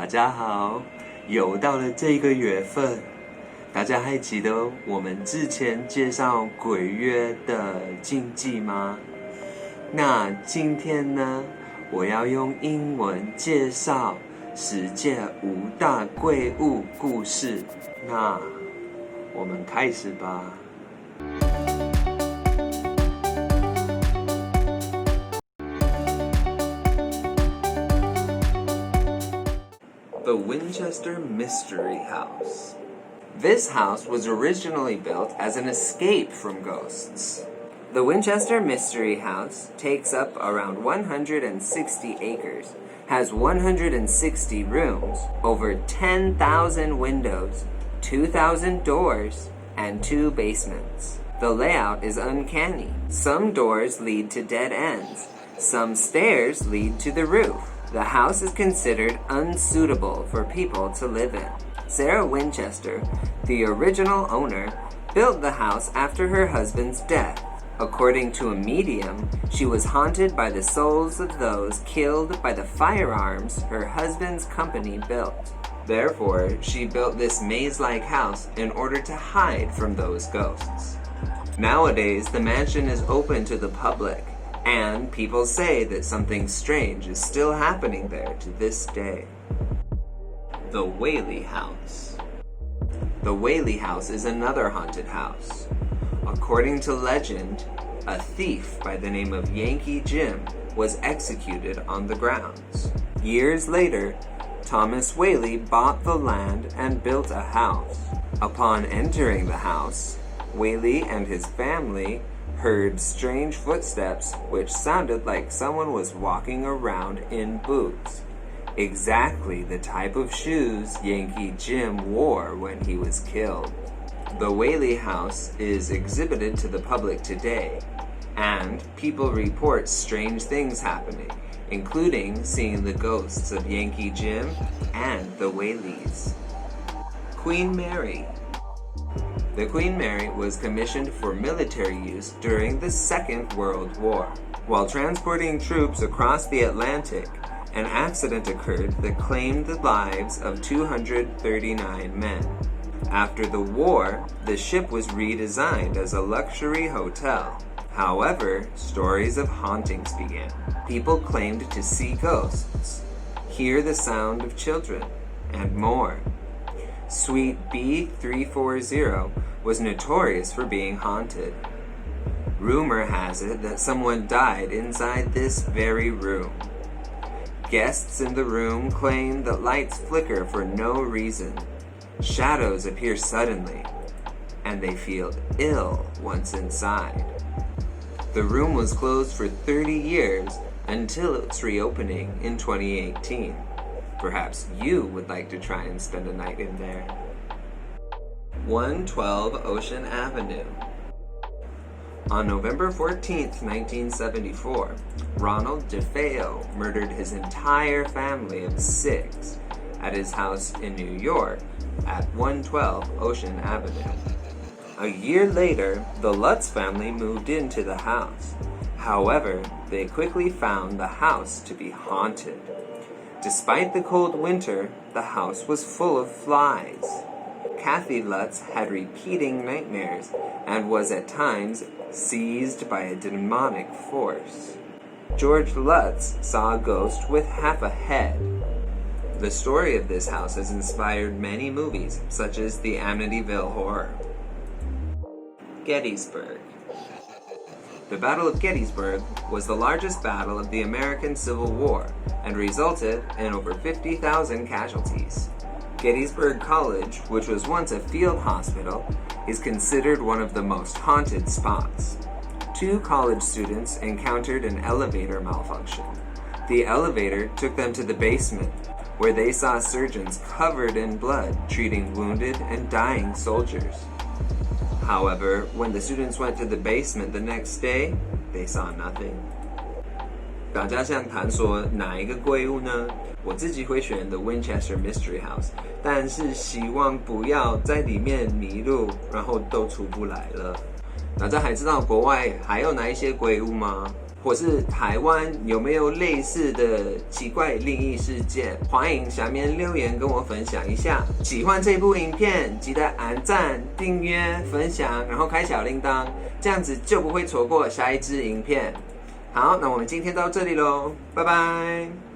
家好，又到了这个月份，大家还记得我们之前介绍鬼月的禁忌吗？那今天呢，我要用英文介绍世界5大鬼屋故事。那我们开始吧。The Winchester Mystery House. This house was originally built as an escape from ghosts. The Winchester Mystery House takes up around 160 acres, has 160 rooms, over 10,000 windows, 2,000 doors, and 2 basements. The layout is uncanny. Some doors lead to dead ends. Some stairs lead to the roof. The house is considered unsuitable for people to live in. Sarah Winchester, the original owner, built the house after her husband's death. According to a medium, she was haunted by the souls of those killed by the firearms her husband's company built. Therefore, she built this maze-like house in order to hide from those ghosts. Nowadays, the mansion is open to the public, and people say that something strange is still happening there to this day. The Whaley House. The Whaley House is another haunted house. According to legend, a thief by the name of Yankee Jim was executed on the grounds. Years later, Thomas Whaley bought the land and built a house. Upon entering the house, Whaley and his family heard strange footsteps which sounded like someone was walking around in boots. Exactly the type of shoes Yankee Jim wore when he was killed. The Whaley House is exhibited to the public today, and people report strange things happening, including seeing the ghosts of Yankee Jim and the Whaleys. Queen Mary. The Queen Mary was commissioned for military use during the Second World War. While transporting troops across the Atlantic, an accident occurred that claimed the lives of 239 men. After the war, the ship was redesigned as a luxury hotel. However, stories of hauntings began. People claimed to see ghosts, hear the sound of children, and more. Suite B340 was notorious for being haunted. Rumor has it that someone died inside this very room. Guests in the room claim that lights flicker for no reason. Shadows appear suddenly, and they feel ill once inside. The room was closed for 30 years until its reopening in 2018. Perhaps you would like to try and spend a night in there. 112 Ocean Avenue. On November 14th, 1974, Ronald DeFeo murdered his entire family of 6 at his house in New York at 112 Ocean Avenue. A year later, the Lutz family moved into the house. However, they quickly found the house to be haunted. Despite the cold winter, the house was full of flies. Kathy Lutz had repeating nightmares and was at times seized by a demonic force. George Lutz saw a ghost with half a head. The story of this house has inspired many movies, such as the Amityville Horror. Gettysburg. The Battle of Gettysburg was the largest battle of the American Civil War and resulted in over 50,000 casualties. Gettysburg College, which was once a field hospital, is considered one of the most haunted spots. 2 college students encountered an elevator malfunction. The elevator took them to the basement, where they saw surgeons covered in blood treating wounded and dying soldiers. However, when the students went to the basement the next day, they saw nothing. 大家想谈说哪一个鬼屋呢？我自己会选 The Winchester Mystery House， 但是希望不要在里面迷路，然后都出不来了。大家还知道国外还有哪一些鬼屋吗？或是台湾有没有类似的奇怪灵异事件？欢迎下面留言跟我分享一下。喜欢这部影片，记得按赞、订阅、分享，然后开小铃铛，这样子就不会错过下一支影片。好，那我们今天到这里咯，拜拜。